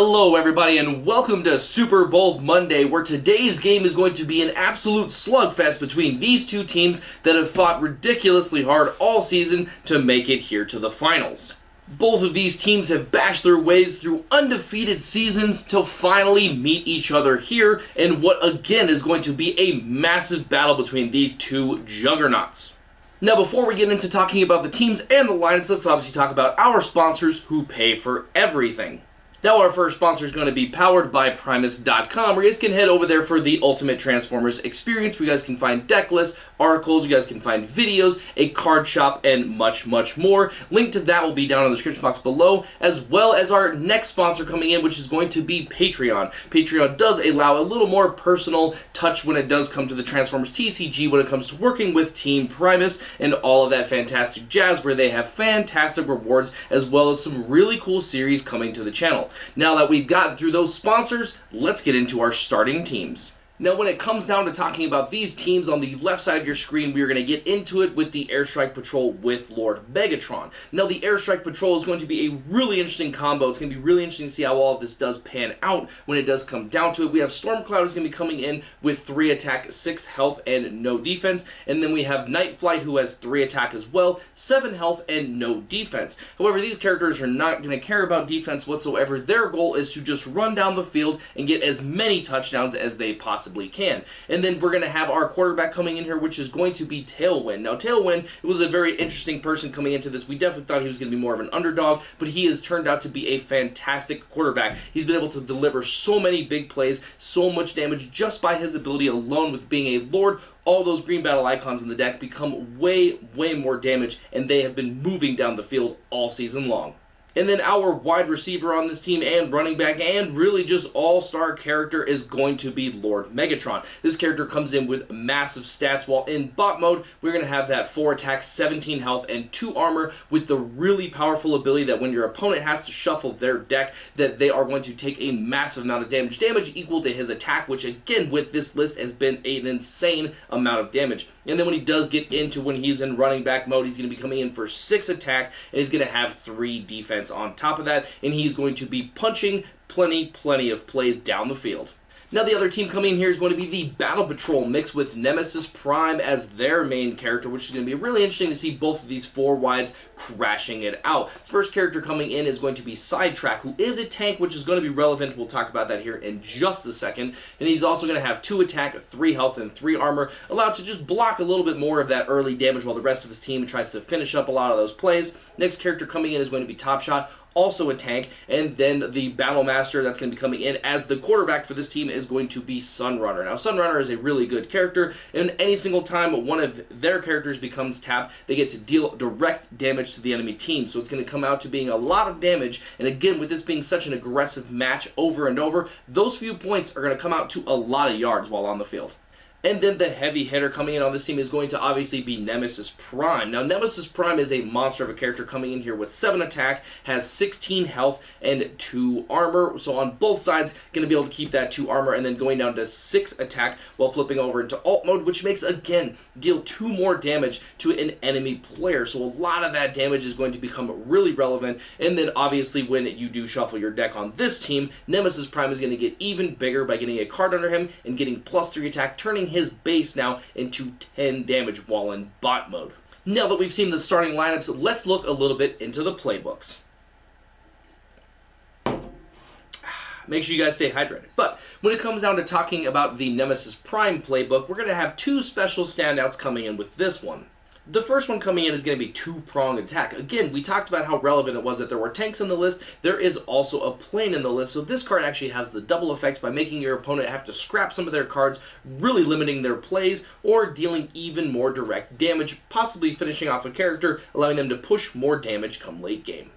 Hello everybody and welcome to Super Bowl Monday, where today's game is going to be an absolute slugfest between these two teams that have fought ridiculously hard all season to make it here to the finals. Both of these teams have bashed their ways through undefeated seasons to finally meet each other here in what again is going to be a massive battle between these two juggernauts. Now, before we get into talking about the teams and the lineups, let's obviously talk about our sponsors who pay for everything. Now, our first sponsor is going to be powered by Primus.com, where you guys can head over there for the ultimate Transformers experience, where you guys can find deck lists, articles, you guys can find videos, a card shop, and much, much more. Link to that will be down in the description box below, as well as our next sponsor coming in, which is going to be Patreon. Patreon does allow a little more personal touch when it does come to the Transformers TCG, when it comes to working with Team Primus and all of that fantastic jazz, where they have fantastic rewards, as well as some really cool series coming to the channel. Now that we've gotten through those sponsors, let's get into our starting teams. Now, when it comes down to talking about these teams, on the left side of your screen, we are going to get into it with the Airstrike Patrol with Lord Megatron. Now, the Airstrike Patrol is going to be a really interesting combo. It's going to be really interesting to see how all of this does pan out when it does come down to it. We have Stormcloud who's going to be coming in with 3 attack, 6 health, and no defense. And then we have Night Flight, who has 3 attack as well, 7 health, and no defense. However, these characters are not going to care about defense whatsoever. Their goal is to just run down the field and get as many touchdowns as they possibly can. And then we're going to have our quarterback coming in here, which is going to be Tailwind. Now, Tailwind, it was a very interesting person coming into this. We definitely thought he was going to be more of an underdog, but he has turned out to be a fantastic quarterback. He's been able to deliver so many big plays, so much damage just by his ability alone with being a Lord. All those green battle icons in the deck become way more damage, and they have been moving down the field all season long. And then our wide receiver on this team and running back and really just all-star character is going to be Lord Megatron. This character comes in with massive stats, while in bot mode, we're going to have that 4 attack, 17 health, and 2 armor with the really powerful ability that when your opponent has to shuffle their deck, that they are going to take a massive amount of damage. Damage equal to his attack, which again with this list has been an insane amount of damage. And then when he does get into when he's in running back mode, he's going to be coming in for 6 attack, and he's going to have 3 defense on top of that, and he's going to be punching plenty of plays down the field. Now, the other team coming in here is going to be the Battle Patrol mixed with Nemesis Prime as their main character, which is going to be really interesting to see both of these 4 wides crashing it out. First character coming in is going to be Sidetrack, who is a tank, which is going to be relevant. We'll talk about that here in just a second. And he's also going to have 2 attack, 3 health, and 3 armor, allowed to just block a little bit more of that early damage while the rest of his team tries to finish up a lot of those plays. Next character coming in is going to be Top Shot, also a tank, and then the Battle Master that's going to be coming in as the quarterback for this team is going to be Sunrunner. Now, Sunrunner is a really good character, and any single time one of their characters becomes tapped, they get to deal direct damage to the enemy team, so it's going to come out to being a lot of damage, and again, with this being such an aggressive match over and over, those few points are going to come out to a lot of yards while on the field. And then the heavy hitter coming in on this team is going to obviously be Nemesis Prime. Now, Nemesis Prime is a monster of a character coming in here with 7 attack, has 16 health, and 2 armor. So on both sides, going to be able to keep that 2 armor and then going down to 6 attack while flipping over into alt mode, which makes, again, deal 2 more damage to an enemy player. So a lot of that damage is going to become really relevant. And then obviously when you do shuffle your deck on this team, Nemesis Prime is going to get even bigger by getting a card under him and getting +3 attack, turning his base now into 10 damage while in bot mode. Now that we've seen the starting lineups, let's look a little bit into the playbooks. Make sure you guys stay hydrated. But when it comes down to talking about the Nemesis Prime playbook, we're going to have 2 special standouts coming in with this one. The first one coming in is going to be 2-pronged attack. Again, we talked about how relevant it was that there were tanks on the list. There is also a plane in the list, so this card actually has the double effect by making your opponent have to scrap some of their cards, really limiting their plays, or dealing even more direct damage, possibly finishing off a character, allowing them to push more damage come late game.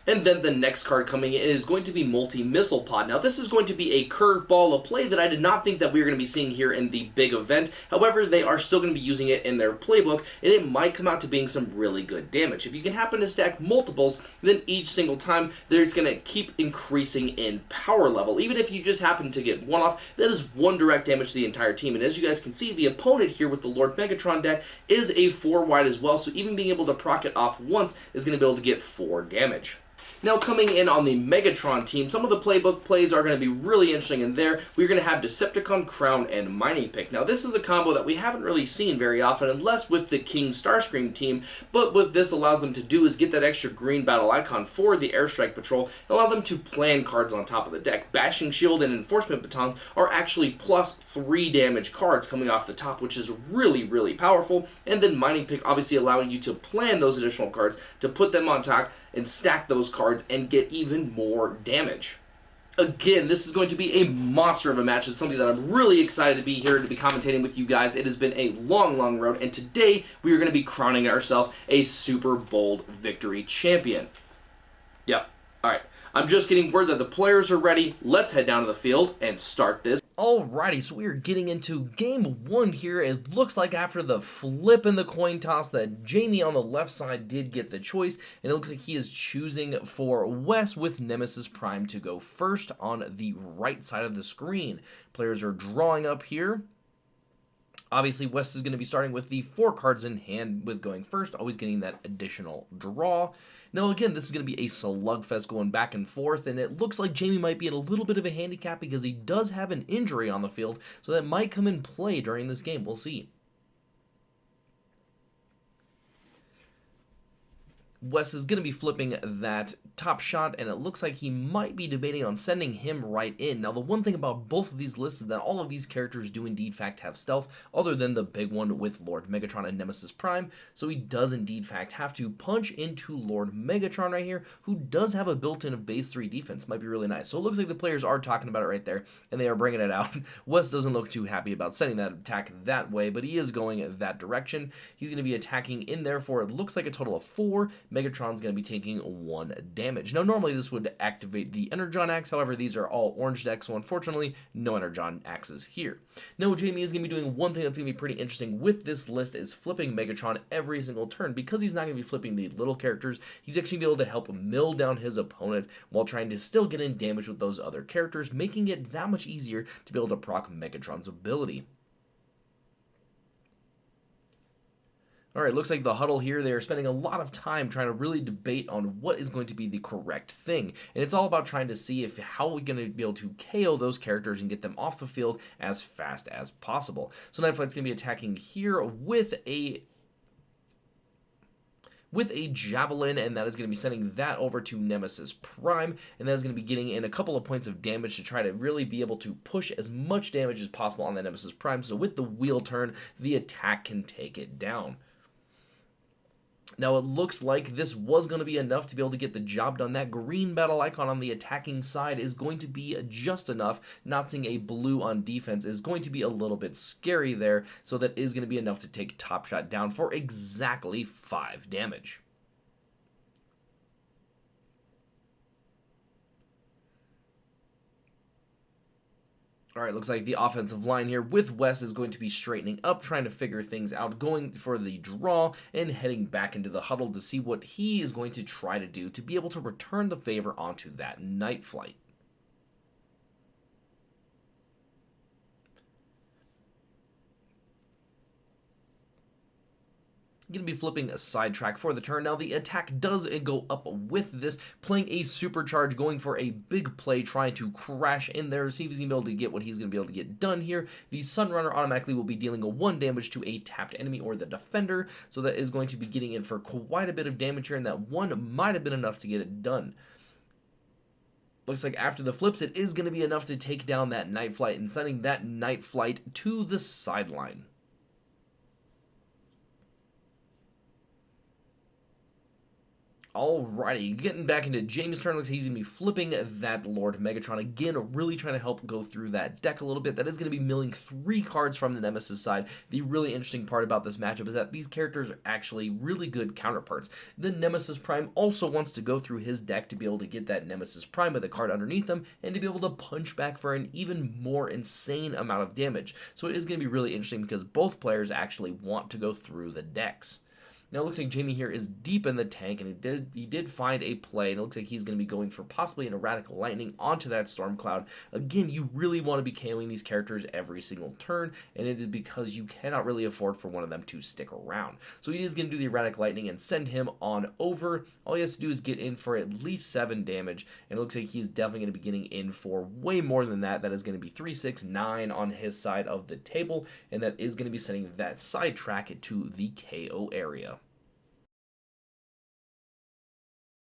And then the next card coming in is going to be Multi-Missile Pod. Now, this is going to be a curveball, a play that I did not think that we were going to be seeing here in the big event. However, they are still going to be using it in their playbook, and it might come out to being some really good damage. If you can happen to stack multiples, then each single time, it's going to keep increasing in power level. Even if you just happen to get 1 off, that is 1 direct damage to the entire team. And as you guys can see, the opponent here with the Lord Megatron deck is a 4 wide as well, so even being able to proc it off once is going to be able to get 4 damage. Now, coming in on the Megatron team, some of the playbook plays are going to be really interesting in there. We're going to have Decepticon, Crown, and Mining Pick. Now, this is a combo that we haven't really seen very often, unless with the King Starscream team, but what this allows them to do is get that extra green battle icon for the Airstrike Patrol and allow them to plan cards on top of the deck. Bashing Shield and Enforcement Baton are actually +3 damage cards coming off the top, which is really, really powerful. And then Mining Pick obviously allowing you to plan those additional cards to put them on top and stack those cards and get even more damage. Again, this is going to be a monster of a match. It's something that I'm really excited to be here to be commentating with you guys. It has been a long, long road, and today we are going to be crowning ourselves a Super Bold Victory champion. Yep. All right. I'm just getting word that the players are ready. Let's head down to the field and start this. Alrighty, so we are getting into game 1 here. It looks like after the flip in the coin toss that Jamie on the left side did get the choice, and it looks like he is choosing for Wes with Nemesis Prime to go first on the right side of the screen. Players are drawing up here. Obviously, Wes is going to be starting with the 4 cards in hand with going first, always getting that additional draw. Now, again, this is going to be a slugfest going back and forth, and it looks like Jamie might be in a little bit of a handicap because he does have an injury on the field, so that might come in play during this game. We'll see. Wes is going to be flipping that top shot, and it looks like he might be debating on sending him right in. Now, the one thing about both of these lists is that all of these characters do indeed fact have stealth, other than the big one with Lord Megatron and Nemesis Prime, so he does indeed fact have to punch into Lord Megatron right here, who does have a built-in of base 3 defense. Might be really nice. So it looks like the players are talking about it right there, and they are bringing it out. Wes doesn't look too happy about sending that attack that way, but he is going that direction. He's going to be attacking in there for, it looks like, a total of 4. Megatron's going to be taking 1 damage. Now, normally this would activate the Energon Axe, however, these are all orange decks, so unfortunately, no Energon Axes here. Now, Jamie is going to be doing one thing that's going to be pretty interesting with this list is flipping Megatron every single turn. Because he's not going to be flipping the little characters, he's actually going to be able to help mill down his opponent while trying to still get in damage with those other characters, making it that much easier to be able to proc Megatron's ability. Alright, looks like the huddle here, they are spending a lot of time trying to really debate on what is going to be the correct thing. And it's all about trying to see how we're going to be able to KO those characters and get them off the field as fast as possible. So Nightflight's going to be attacking here with a Javelin, and that is going to be sending that over to Nemesis Prime, and that is going to be getting in a couple of points of damage to try to really be able to push as much damage as possible on the Nemesis Prime, so with the wheel turn, the attack can take it down. Now, it looks like this was going to be enough to be able to get the job done. That green battle icon on the attacking side is going to be just enough. Not seeing a blue on defense is going to be a little bit scary there, so that is going to be enough to take Top Shot down for exactly 5 damage. Alright, looks like the offensive line here with Wes is going to be straightening up, trying to figure things out, going for the draw, and heading back into the huddle to see what he is going to try to do to be able to return the favor onto that Night Flight. Going to be flipping a sidetrack for the turn. Now, the attack does go up with this, playing a supercharge, going for a big play, trying to crash in there, see if he's going to be able to get what he's going to be able to get done here. The Sunrunner automatically will be dealing a 1 damage to a tapped enemy or the defender, so that is going to be getting in for quite a bit of damage here, and that 1 might have been enough to get it done. Looks like after the flips, it is going to be enough to take down that Night Flight and sending that Night Flight to the sideline. Alrighty, getting back into Jamie's turn, looks like he's going to be flipping that Lord Megatron again, really trying to help go through that deck a little bit. That is going to be milling 3 cards from the Nemesis side. The really interesting part about this matchup is that these characters are actually really good counterparts. The Nemesis Prime also wants to go through his deck to be able to get that Nemesis Prime with a card underneath them, and to be able to punch back for an even more insane amount of damage. So it is going to be really interesting because both players actually want to go through the decks. Now it looks like Jamie here is deep in the tank, and he did find a play, and it looks like he's going to be going for possibly an erratic lightning onto that storm cloud. Again, you really want to be KOing these characters every single turn, and it is because you cannot really afford for one of them to stick around. So he is going to do the erratic lightning and send him on over. All he has to do is get in for at least 7 damage, and it looks like he's definitely going to be getting in for way more than that. That is going to be 3, 6, 9 on his side of the table, and that is going to be sending that sidetrack to the KO area.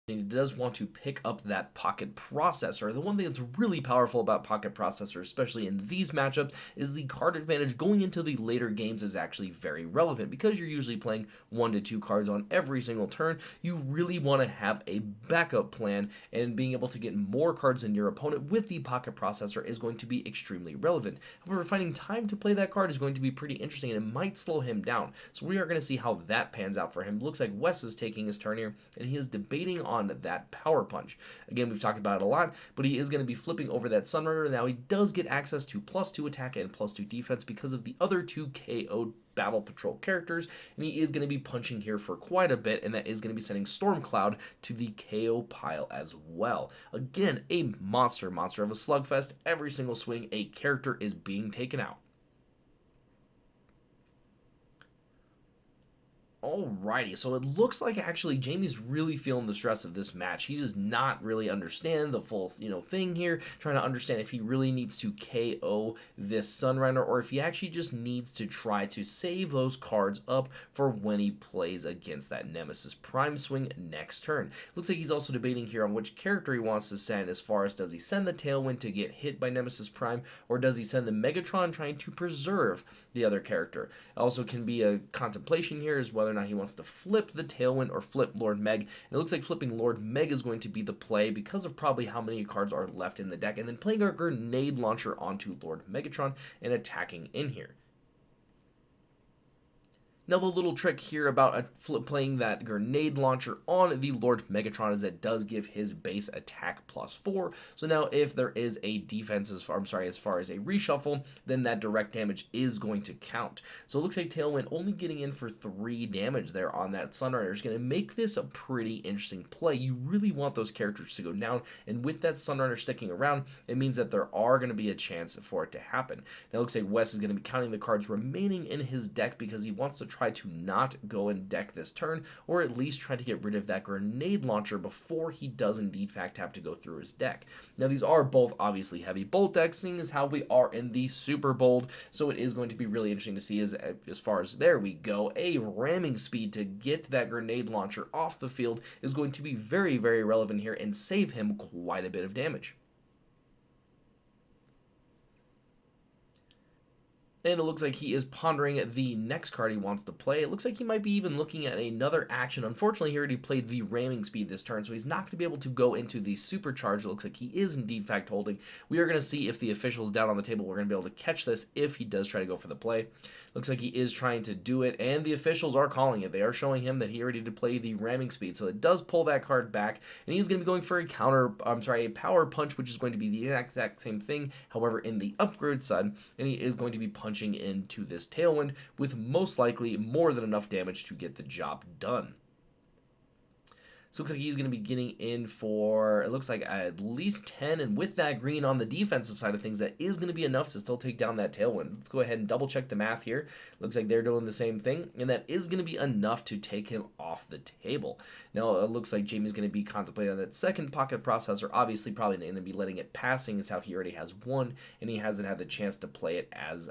And he does want to pick up that pocket processor. The one thing that's really powerful about pocket processor, especially in these matchups, is the card advantage going into the later games is actually very relevant. Because you're usually playing 1 to 2 cards on every single turn, you really want to have a backup plan, and being able to get more cards than your opponent with the pocket processor is going to be extremely relevant. However, finding time to play that card is going to be pretty interesting, and it might slow him down. So we are going to see how that pans out for him. Looks like Wes is taking his turn here, and he is debating on that power punch. Again, we've talked about it a lot, but he is going to be flipping over that Sunrunner. Now he does get access to +2 attack and +2 defense because of the other 2 KO Battle Patrol characters, and he is going to be punching here for quite a bit, and that is going to be sending Stormcloud to the KO pile as well. Again, a monster of a slugfest. Every single swing, a character is being taken out. Alrighty, so it looks like actually Jamie's really feeling the stress of this match. He does not really understand the full, thing here, trying to understand if he really needs to KO this Sunrunner or if he actually just needs to try to save those cards up for when he plays against that Nemesis Prime swing next turn. Looks like he's also debating here on which character he wants to send, as far as does he send the Tailwind to get hit by Nemesis Prime, or does he send the Megatron trying to preserve the other character. It also can be a contemplation here is whether or not he wants to flip the Tailwind or flip Lord Meg. And it looks like flipping Lord Meg is going to be the play because of probably how many cards are left in the deck, and then playing our Grenade Launcher onto Lord Megatron and attacking in here. Now, the little trick here about playing that Grenade Launcher on the Lord Megatron is that does give his base attack +4. So now if there is a defense, as far as a reshuffle, then that direct damage is going to count. So it looks like Tailwind only getting in for 3 damage there on that Sunrunner is going to make this a pretty interesting play. You really want those characters to go down, and with that Sunrunner sticking around, it means that there are going to be a chance for it to happen. Now it looks like Wes is going to be counting the cards remaining in his deck because he wants to try to not go and deck this turn, or at least try to get rid of that Grenade Launcher before he does indeed fact have to go through his deck. Now these are both obviously heavy bolt decks, seeing as how we are in the Super Bold, so it is going to be really interesting to see as far as there we go. A ramming speed to get that Grenade Launcher off the field is going to be very, very relevant here and save him quite a bit of damage. And it looks like he is pondering the next card he wants to play. It looks like he might be even looking at another action. Unfortunately, he already played the ramming speed this turn, so he's not going to be able to go into the supercharge. It looks like he is indeed fact holding. We are going to see if the official's down on the table. We're going to be able to catch this if he does try to go for the play. Looks like he is trying to do it, and the officials are calling it. They are showing him that he already did play the ramming speed, so it does pull that card back, and he's going to be going for a power punch, which is going to be the exact same thing, however, in the upgrade side, and he is going to be punching into this Tailwind with most likely more than enough damage to get the job done. So it looks like he's going to be getting in for, it looks like at least 10, and with that green on the defensive side of things, that is going to be enough to still take down that Tailwind. Let's go ahead and double check the math here. Looks like they're doing the same thing, and that is going to be enough to take him off the table. Now, it looks like Jamie's going to be contemplating on that second pocket processor, obviously probably going to be letting it passing, is how he already has one, and he hasn't had the chance to play it as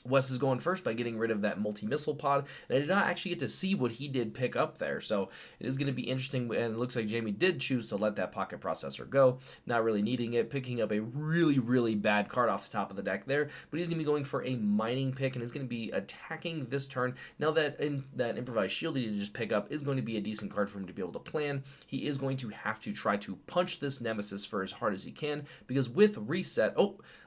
Wes is going first by getting rid of that multi-missile pod, and I did not actually get to see what he did pick up there, so it is going to be interesting, and it looks like Jamie did choose to let that pocket processor go, not really needing it, picking up a really, really bad card off the top of the deck there, but he's going to be going for a mining pick, and he's going to be attacking this turn. Now that improvised shield he did just pick up is going to be a decent card for him to be able to plan. He is going to have to try to punch this Nemesis for as hard as he can, because with reset,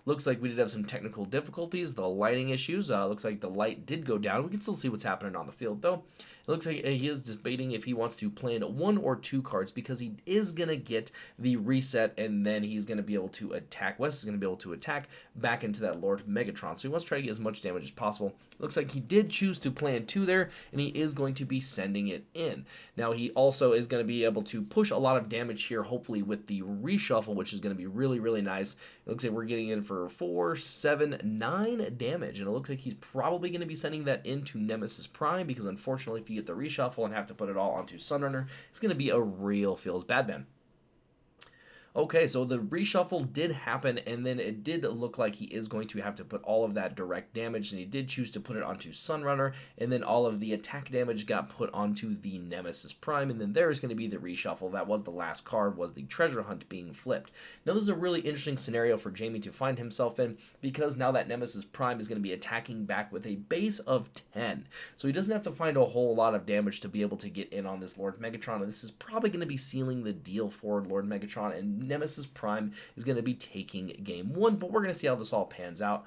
looks like we did have some technical difficulties, the lighting issues. Looks like the light did go down. We can still see what's happening on the field, though. It looks like he is debating if he wants to plan 1 or 2 cards, because he is going to get the reset, and then he's going to be able to attack. Wes is going to be able to attack back into that Lord Megatron, so he wants to try to get as much damage as possible. It looks like he did choose to plan 2 there, and he is going to be sending it in. Now, he also is going to be able to push a lot of damage here, hopefully with the reshuffle, which is going to be really, really nice. It looks like we're getting in for 4, 7, 9 damage, and it looks like he's probably going to be sending that into Nemesis Prime, because unfortunately, if you get the reshuffle and have to put it all onto Sunrunner, it's going to be a real feels bad man. Okay, so the reshuffle did happen, and then it did look like he is going to have to put all of that direct damage, and he did choose to put it onto Sunrunner, and then all of the attack damage got put onto the Nemesis Prime, and then there is going to be the reshuffle. That was the last card, was the treasure hunt being flipped. Now, this is a really interesting scenario for Jamie to find himself in, because now that Nemesis Prime is going to be attacking back with a base of 10, so he doesn't have to find a whole lot of damage to be able to get in on this Lord Megatron, and this is probably going to be sealing the deal for Lord Megatron, and Nemesis Prime is going to be taking game 1, but we're going to see how this all pans out.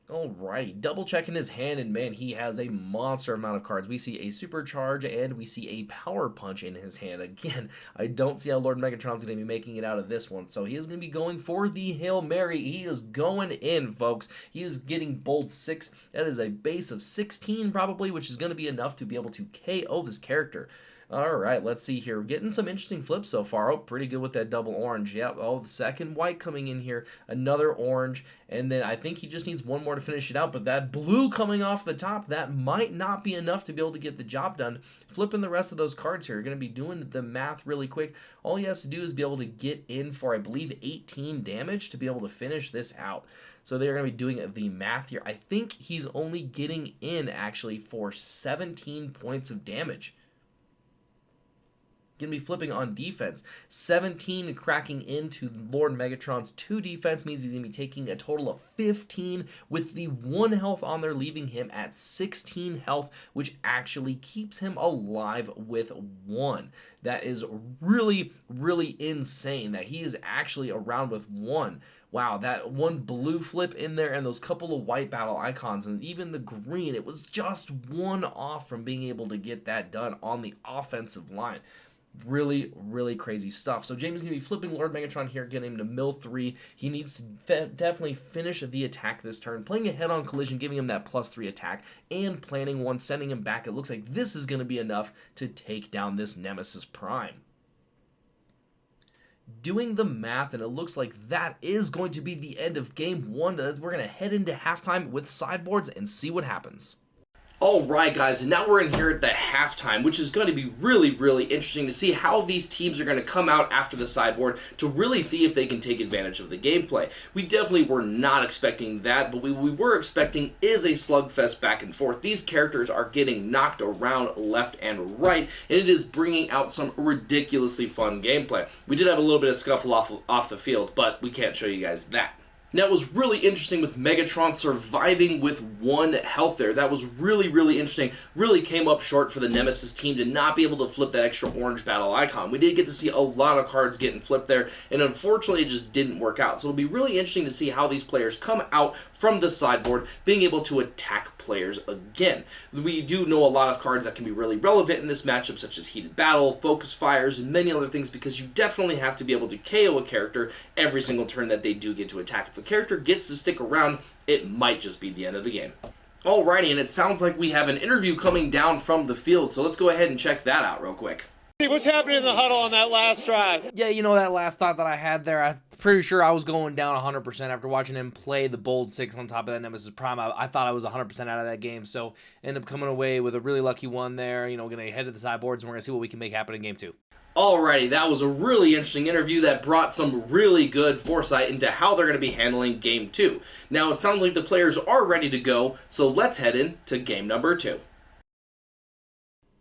Alrighty, double checking his hand, and man, he has a monster amount of cards. We see a Supercharge, and we see a Power Punch in his hand. Again, I don't see how Lord Megatron's going to be making it out of this one, so he is going to be going for the Hail Mary. He is going in, folks. He is getting bold 6. That is a base of 16, probably, which is going to be enough to be able to KO this character. Alright, let's see here. We're getting some interesting flips so far. Oh, pretty good with that double orange. Yep, oh, the second white coming in here. Another orange. And then I think he just needs one more to finish it out. But that blue coming off the top, that might not be enough to be able to get the job done. Flipping the rest of those cards here. You're going to be doing the math really quick. All he has to do is be able to get in for, I believe, 18 damage to be able to finish this out. So they're going to be doing the math here. I think he's only getting in, actually, for 17 points of damage. Going to be flipping on defense. 17 cracking into Lord Megatron's 2 defense means he's going to be taking a total of 15 with the 1 health on there, leaving him at 16 health, which actually keeps him alive with 1. That is really, really insane that he is actually around with 1. Wow, that 1 blue flip in there and those couple of white battle icons and even the green, it was just 1 off from being able to get that done on the offensive line. Really, really crazy stuff. So Jamie's going to be flipping Lord Megatron here, getting him to mill 3. He needs to definitely finish the attack this turn, playing a head-on collision, giving him that +3 attack, and planning 1, sending him back. It looks like this is going to be enough to take down this Nemesis Prime. Doing the math, and it looks like that is going to be the end of game 1. We're going to head into halftime with sideboards and see what happens. Alright guys, and now we're in here at the halftime, which is going to be really, really interesting to see how these teams are going to come out after the sideboard to really see if they can take advantage of the gameplay. We definitely were not expecting that, but what we were expecting is a slugfest back and forth. These characters are getting knocked around left and right, and it is bringing out some ridiculously fun gameplay. We did have a little bit of scuffle off the field, but we can't show you guys that. Now, it was really interesting with Megatron surviving with 1 health there. That was really, really interesting. Really came up short for the Nemesis team to not be able to flip that extra orange battle icon. We did get to see a lot of cards getting flipped there, and unfortunately, it just didn't work out. So it'll be really interesting to see how these players come out from the sideboard, being able to attack players again. We do know a lot of cards that can be really relevant in this matchup, such as Heated Battle, Focus Fires, and many other things, because you definitely have to be able to KO a character every single turn that they do get to attack. If a character gets to stick around, it might just be the end of the game. Alrighty, and it sounds like we have an interview coming down from the field, so let's go ahead and check that out real quick. What's happening in the huddle on that last drive? Yeah, you know, that last thought that I had there, I'm pretty sure I was going down 100% after watching him play the bold 6 on top of that Nemesis Prime. I thought I was 100% out of that game, so ended up coming away with a really lucky one there. You know, going to head to the sideboards, and we're going to see what we can make happen in game 2. Alrighty, that was a really interesting interview that brought some really good foresight into how they're going to be handling game 2. Now, it sounds like the players are ready to go, so let's head into game number 2.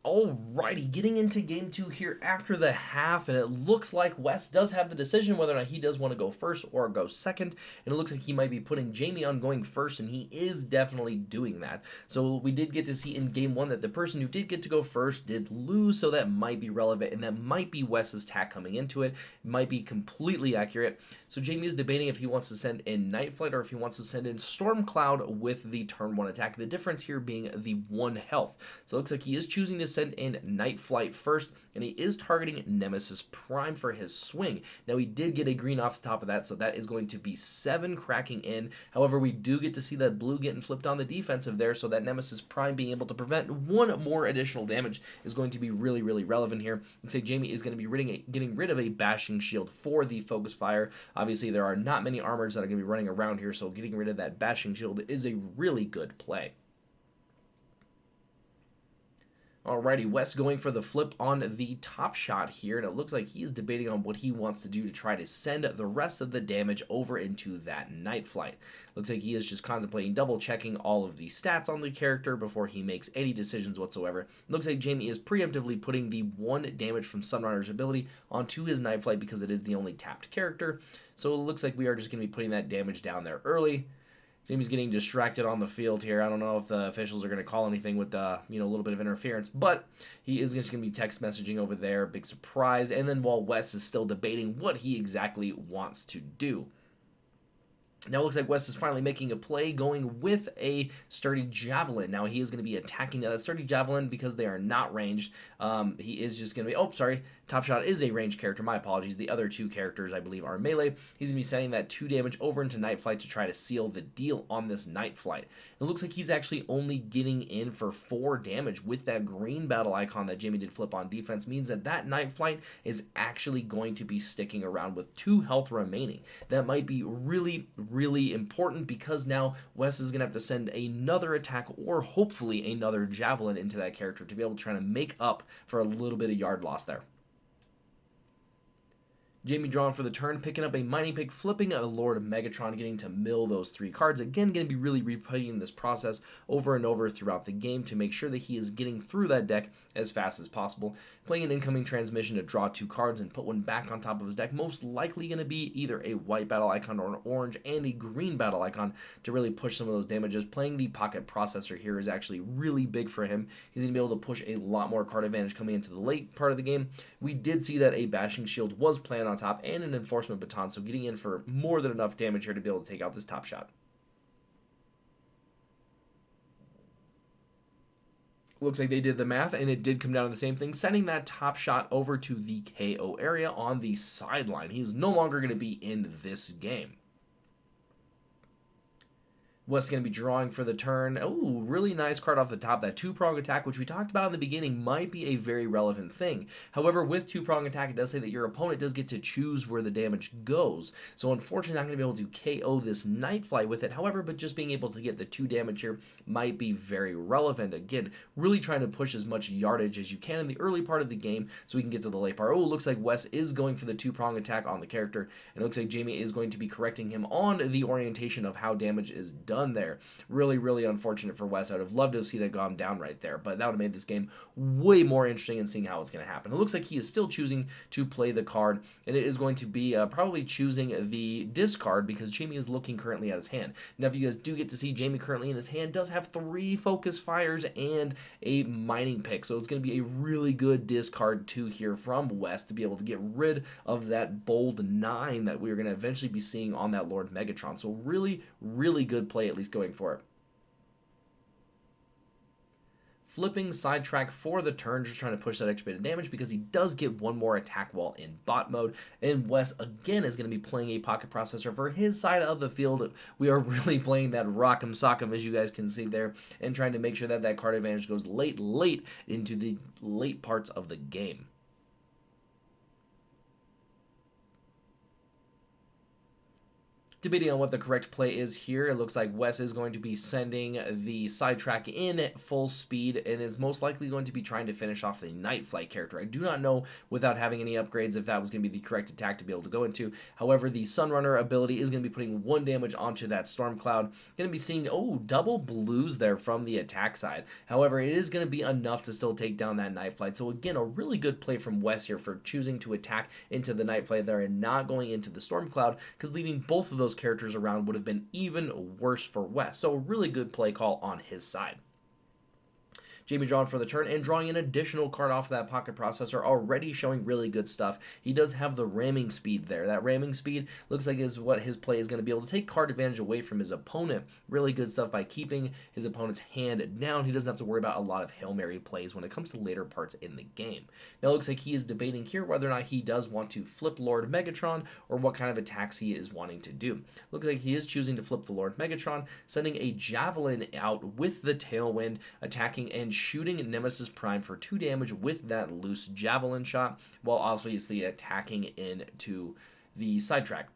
Alrighty, getting into game two here after the half, and it looks like Wes does have the decision whether or not he does want to go first or go second, and it looks like he might be putting Jamie on going first, and he is definitely doing that. So we did get to see in game one that the person who did get to go first did lose, so that might be relevant, and that might be Wes's tack coming into it. It might be completely accurate. So Jamie is debating if he wants to send in Night Flight or if he wants to send in Storm Cloud with the turn one attack. The difference here being the 1 health. So it looks like he is choosing to send in Night Flight first, and he is targeting Nemesis Prime for his swing. Now he did get a green off the top of that, so that is going to be 7 cracking in. However, we do get to see that blue getting flipped on the defensive there, so that Nemesis Prime being able to prevent 1 more additional damage is going to be really, really relevant here. Looks like Jamie is going to be getting rid of a bashing shield for the focus fire. Obviously, there are not many armors that are going to be running around here, so getting rid of that bashing shield is a really good play. Alrighty, Wes going for the flip on the top shot here, and it looks like he is debating on what he wants to do to try to send the rest of the damage over into that Night Flight. Looks like he is just contemplating double-checking all of the stats on the character before he makes any decisions whatsoever. Looks like Jamie is preemptively putting the 1 damage from Sunrunner's ability onto his Night Flight because it is the only tapped character. So it looks like we are just going to be putting that damage down there early. Jamie's getting distracted on the field here. I don't know if the officials are going to call anything with a little bit of interference, but he is just going to be text messaging over there. Big surprise. And then while Wes is still debating what he exactly wants to do. Now it looks like Wes is finally making a play, going with a Sturdy Javelin. Now he is going to be attacking that Sturdy Javelin because they are not ranged. He is just going to be... Oh, sorry. Top Shot is a ranged character. My apologies. The other 2 characters, I believe, are melee. He's going to be sending that 2 damage over into Night Flight to try to seal the deal on this Night Flight. It looks like he's actually only getting in for 4 damage with that green battle icon that Jamie did flip on defense. Means that that Night Flight is actually going to be sticking around with 2 health remaining. That might be really, really important because now Wes is going to have to send another attack or hopefully another Javelin into that character to be able to try to make up for a little bit of yard loss there. Jamie drawing for the turn, picking up a Mining Pick, flipping a Lord of Megatron, getting to mill those 3 cards. Again, going to be really repeating this process over and over throughout the game to make sure that he is getting through that deck as fast as possible. Playing an incoming transmission to draw 2 cards and put 1 back on top of his deck. Most likely going to be either a white battle icon or an orange and a green battle icon to really push some of those damages. Playing the Pocket Processor here is actually really big for him. He's going to be able to push a lot more card advantage coming into the late part of the game. We did see that a Bashing Shield was planned on top and an Enforcement Baton, so getting in for more than enough damage here to be able to take out this Top Shot. Looks like they did the math, and it did come down to the same thing, sending that Top Shot over to the KO area on the sideline. He's no longer going to be in this game. Wes going to be drawing for the turn. Oh, really nice card off the top. That 2-prong attack, which we talked about in the beginning, might be a very relevant thing. However, with 2-prong attack, it does say that your opponent does get to choose where the damage goes. So unfortunately, not going to be able to KO this Night Flight with it. However, but just being able to get the 2 damage here might be very relevant. Again, really trying to push as much yardage as you can in the early part of the game so we can get to the late part. Oh, looks like Wes is going for the 2-prong attack on the character. And it looks like Jamie is going to be correcting him on the orientation of how damage is done there. Really, really unfortunate for Wes. I would have loved to have seen it gone down right there, but that would have made this game way more interesting in seeing how it's going to happen. It looks like he is still choosing to play the card, and it is going to be probably choosing the discard because Jamie is looking currently at his hand. Now, if you guys do get to see Jamie currently in his hand, does have 3 focus fires and a Mining Pick, so it's going to be a really good discard 2 here from Wes to be able to get rid of that bold 9 that we're going to eventually be seeing on that Lord Megatron. So really, really good play, at least going for it. Flipping Sidetrack for the turn, just trying to push that extra bit of damage because he does get 1 more attack while in bot mode. And Wes again is going to be playing a Pocket Processor for his side of the field. We are really playing that Rock'em Sock'em, as you guys can see there, and trying to make sure that that card advantage goes late into the late parts of the game. Debating on what the correct play is here, it looks like Wes is going to be sending the sidetrack in at full speed and is most likely going to be trying to finish off the Night Flight character. I do not know, without having any upgrades, if that was going to be the correct attack to be able to go into. However, the Sunrunner ability is going to be putting 1 damage onto that Storm Cloud. Going to be seeing, double blues there from the attack side. However, it is going to be enough to still take down that Night Flight. So again, a really good play from Wes here for choosing to attack into the Night Flight there and not going into the Storm Cloud, because leaving both of those characters around would have been even worse for Wes. So a really good play call on his side. Jamie drawing for the turn and drawing an additional card off of that pocket processor, already showing really good stuff. He does have the ramming speed there. That ramming speed looks like is what his play is going to be able to take card advantage away from his opponent. Really good stuff by keeping his opponent's hand down. He doesn't have to worry about a lot of Hail Mary plays when it comes to later parts in the game. Now it looks like he is debating here whether or not he does want to flip Lord Megatron or what kind of attacks he is wanting to do. Looks like he is choosing to flip the Lord Megatron, sending a Javelin out with the Tailwind, attacking and shooting Nemesis Prime for 2 damage with that loose Javelin shot, while obviously attacking into the sidetrack.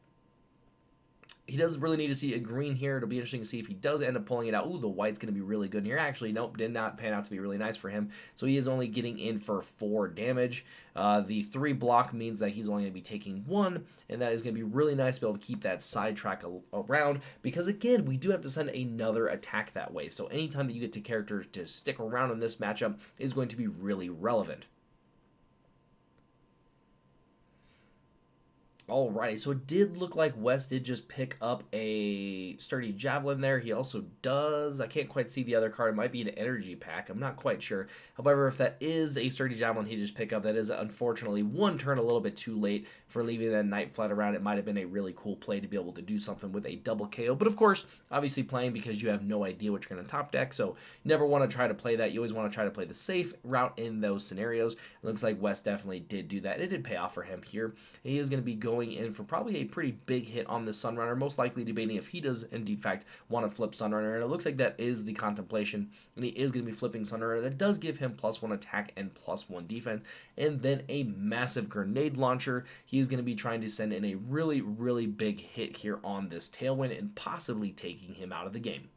He does really need to see a green here. It'll be interesting to see if he does end up pulling it out. Ooh, the white's going to be really good here. Actually, nope, did not pan out to be really nice for him. So he is only getting in for 4 damage. The 3 block means that he's only going to be taking 1, and that is going to be really nice to be able to keep that sidetrack around, because again, we do have to send another attack that way. So anytime that you get to characters to stick around in this matchup is going to be really relevant. Alrighty, so it did look like Wes did just pick up a sturdy Javelin there. He also does, I can't quite see the other card. It might be an energy pack. I'm not quite sure. However, if that is a sturdy Javelin he just picked up, that is unfortunately 1 turn a little bit too late for leaving that Night Flight around. It might have been a really cool play to be able to do something with a double KO. But of course, obviously playing because you have no idea what you're going to top deck, so you never want to try to play that. You always want to try to play the safe route in those scenarios. It looks like Wes definitely did do that. It did pay off for him here. He is going to be going in for probably a pretty big hit on the Sunrunner, most likely debating if he does indeed fact want to flip Sunrunner, and it looks like that is the contemplation, and he is going to be flipping Sunrunner. That does give him +1 attack and +1 defense, and then a massive grenade launcher. He is going to be trying to send in a really, really big hit here on this Tailwind and possibly taking him out of the game.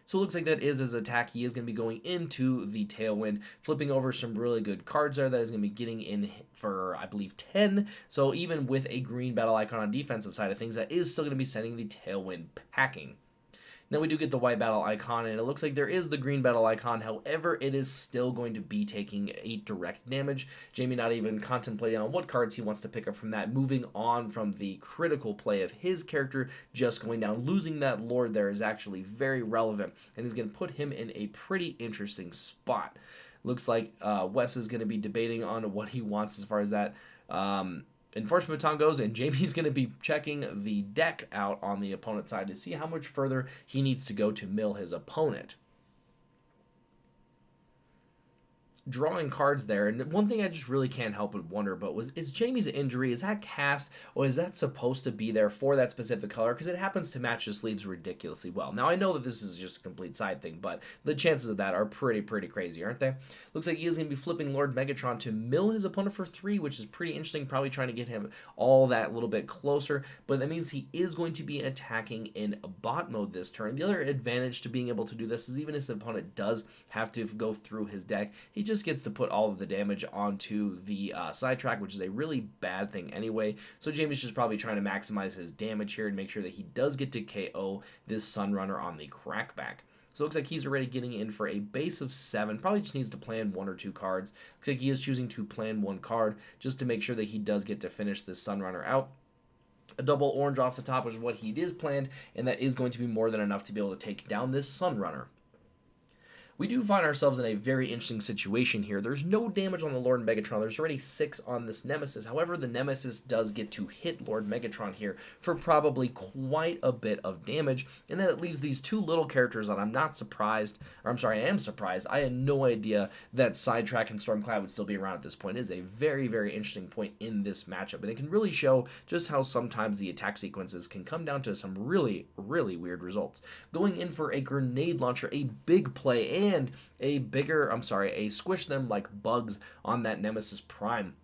So it looks like that is his attack. He is going to be going into the Tailwind, flipping over some really good cards there. That is going to be getting in for, I believe, 10. So even with a green battle icon on defensive side of things, that is still going to be sending the Tailwind packing. Now we do get the white battle icon, and it looks like there is the green battle icon. However, it is still going to be taking 8 direct damage. Jamie not even contemplating on what cards he wants to pick up from that. Moving on from the critical play of his character just going down. Losing that Lord there is actually very relevant, and is going to put him in a pretty interesting spot. Looks like Wes is going to be debating on what he wants as far as that Enforcement Baton goes, and Jamie's going to be checking the deck out on the opponent's side to see how much further he needs to go to mill his opponent. Drawing cards there, and one thing I just really can't help but wonder, but is Jamie's injury, is that cast, or is that supposed to be there for that specific color? Because it happens to match the sleeves ridiculously well. Now, I know that this is just a complete side thing, but the chances of that are pretty crazy, aren't they? Looks like he is going to be flipping Lord Megatron to mill his opponent for 3, which is pretty interesting, probably trying to get him all that little bit closer, but that means he is going to be attacking in bot mode this turn. The other advantage to being able to do this is even if his opponent does have to go through his deck, he just gets to put all of the damage onto the sidetrack, which is a really bad thing anyway. So Jamie's just probably trying to maximize his damage here and make sure that he does get to KO this Sunrunner on the crackback. So it looks like he's already getting in for a base of 7. Probably just needs to plan 1 or 2 cards. Looks like he is choosing to plan 1 card just to make sure that he does get to finish this Sunrunner out. A double orange off the top, which is what he is planned, and that is going to be more than enough to be able to take down this Sunrunner. We do find ourselves in a very interesting situation here. There's no damage on the Lord Megatron. There's already 6 on this Nemesis. However, the Nemesis does get to hit Lord Megatron here for probably quite a bit of damage, and then it leaves these 2 little characters that I'm not surprised, or I'm sorry, I am surprised. I had no idea that Sidetrack and Stormcloud would still be around at this point. It is a very, very interesting point in this matchup, and it can really show just how sometimes the attack sequences can come down to some really, really weird results. Going in for a grenade launcher, a big play, and a squish them like bugs on that Nemesis Prime.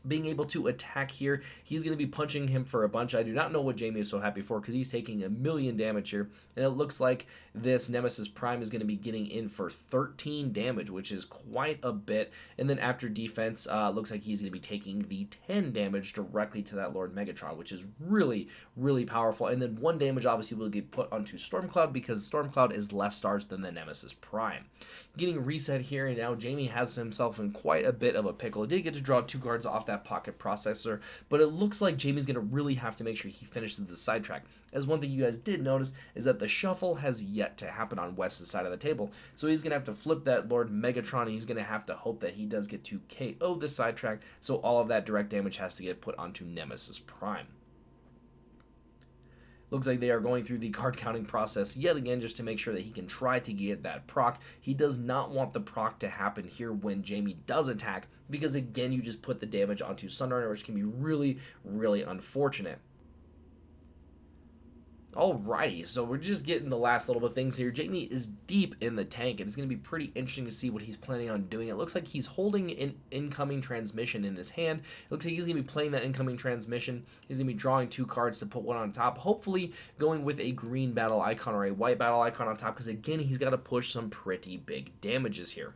being able to attack here. He's going to be punching him for a bunch. I do not know what Jamie is so happy for because he's taking a million damage here. And it looks like this Nemesis Prime is going to be getting in for 13 damage, which is quite a bit. And then after defense, looks like he's going to be taking the 10 damage directly to that Lord Megatron, which is really, really powerful. And then 1 damage obviously will get put onto Stormcloud because Stormcloud is less stars than the Nemesis Prime. Getting reset here, and now Jamie has himself in quite a bit of a pickle. He did get to draw 2 cards off that pocket processor, but it looks like Jamie's going to really have to make sure he finishes the sidetrack. As one thing you guys did notice is that the shuffle has yet to happen on Wes's side of the table, so he's going to have to flip that Lord Megatron, and he's going to have to hope that he does get to KO the sidetrack, so all of that direct damage has to get put onto Nemesis Prime. Looks like they are going through the card counting process yet again just to make sure that he can try to get that proc. He does not want the proc to happen here when Jamie does attack because, again, you just put the damage onto Sunrunner, which can be really, really unfortunate. Alrighty, so we're just getting the last little bit of things here. Jamie is deep in the tank, and it's going to be pretty interesting to see what he's planning on doing. It looks like he's holding an incoming transmission in his hand. It looks like he's going to be playing that incoming transmission. He's going to be drawing 2 cards to put one on top, hopefully going with a green battle icon or a white battle icon on top, because again, he's got to push some pretty big damages here.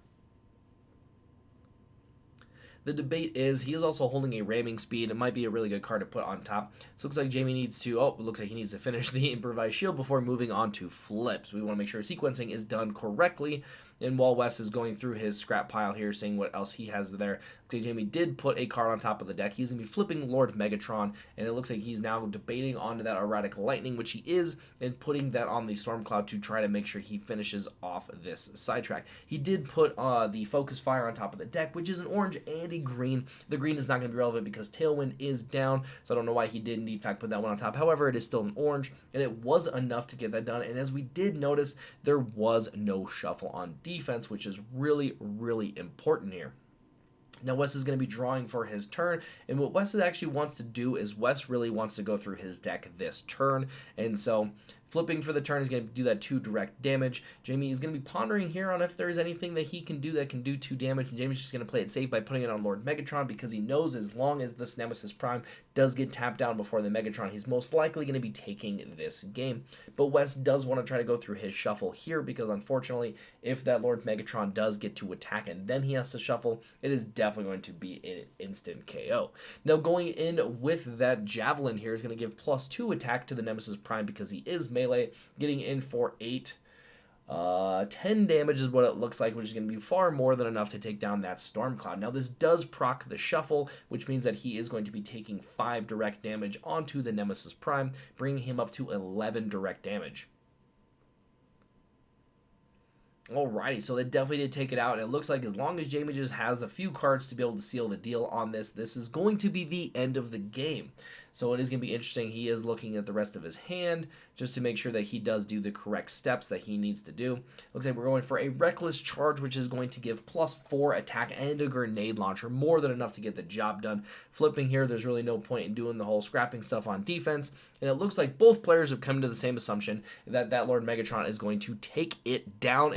The debate is he is also holding a ramming speed. It might be a really good card to put on top. So it looks like Jamie needs to, it looks like he needs to finish the improvised shield before moving on to flips. We want to make sure sequencing is done correctly. And while Wes is going through his scrap pile here, seeing what else he has there, looks like Jamie did put a card on top of the deck. He's going to be flipping Lord Megatron, and it looks like he's now debating onto that Erratic Lightning, which he is, and putting that on the Stormcloud to try to make sure he finishes off this sidetrack. He did put the Focus Fire on top of the deck, which is an orange and a green. The green is not going to be relevant because Tailwind is down, so I don't know why he did in fact put that one on top. However, it is still an orange, and it was enough to get that done. And as we did notice, there was no shuffle on defense, which is really, really important here. Now Wes is going to be drawing for his turn, and what Wes actually wants to do is Wes really wants to go through his deck this turn, and so flipping for the turn is going to do that 2 direct damage. Jamie is going to be pondering here on if there's anything that he can do that can do 2 damage, and Jamie's just going to play it safe by putting it on Lord Megatron because he knows as long as this Nemesis Prime does get tapped down before the Megatron, he's most likely going to be taking this game. But Wes does want to try to go through his shuffle here because unfortunately, if that Lord Megatron does get to attack and then he has to shuffle, it is definitely going to be an instant KO. Now going in with that Javelin here is going to give +2 attack to the Nemesis Prime because he is melee, getting in for 8. 10 damage is what it looks like, which is going to be far more than enough to take down that Stormcloud. Now this does proc the shuffle, which means that he is going to be taking 5 direct damage onto the Nemesis Prime, bringing him up to 11 direct damage. Alrighty, so they definitely did take it out, and it looks like as long as Jamie just has a few cards to be able to seal the deal on this, this is going to be the end of the game. So it is going to be interesting. He is looking at the rest of his hand just to make sure that he does do the correct steps that he needs to do. Looks like we're going for a Reckless Charge, which is going to give +4 attack and a Grenade Launcher, more than enough to get the job done. Flipping here, there's really no point in doing the whole scrapping stuff on defense, and it looks like both players have come to the same assumption that Lord Megatron is going to take it down.